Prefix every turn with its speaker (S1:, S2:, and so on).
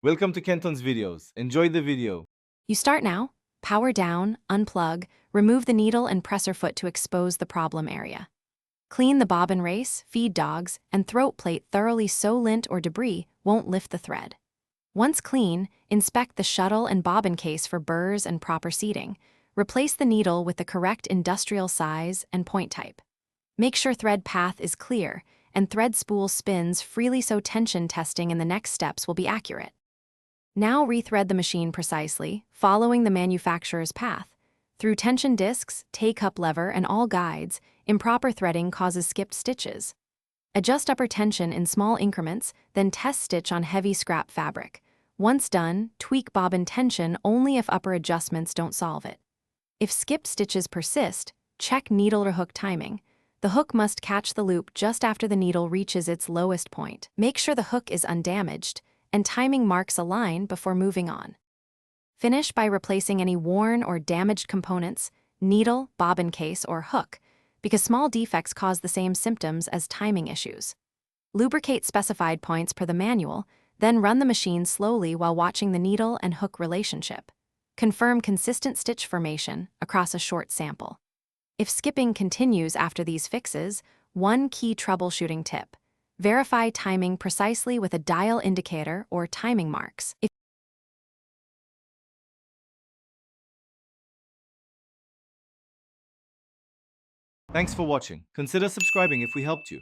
S1: Welcome to Kenton's videos. Enjoy the video.
S2: You start now, power down, unplug, remove the needle and presser foot to expose the problem area. Clean the bobbin race, feed dogs, and throat plate thoroughly so lint or debris won't lift the thread. Once clean, inspect the shuttle and bobbin case for burrs and proper seating. Replace the needle with the correct industrial size and point type. Make sure thread path is clear and thread spool spins freely so tension testing in the next steps will be accurate. Now rethread the machine precisely, following the manufacturer's path. Through tension discs, T-cup lever, and all guides, improper threading causes skipped stitches. Adjust upper tension in small increments, then test stitch on heavy scrap fabric. Once done, tweak bobbin tension only if upper adjustments don't solve it. If skipped stitches persist, check needle or hook timing. The hook must catch the loop just after the needle reaches its lowest point. Make sure the hook is undamaged, and timing marks a line before moving on. Finish by replacing any worn or damaged components, needle, bobbin case, or hook, because small defects cause the same symptoms as timing issues. Lubricate specified points per the manual, then run the machine slowly while watching the needle and hook relationship. Confirm consistent stitch formation across a short sample. If skipping continues after these fixes, one key troubleshooting tip: verify timing precisely with a dial indicator or timing marks.
S1: Thanks for watching. Consider subscribing if we helped you.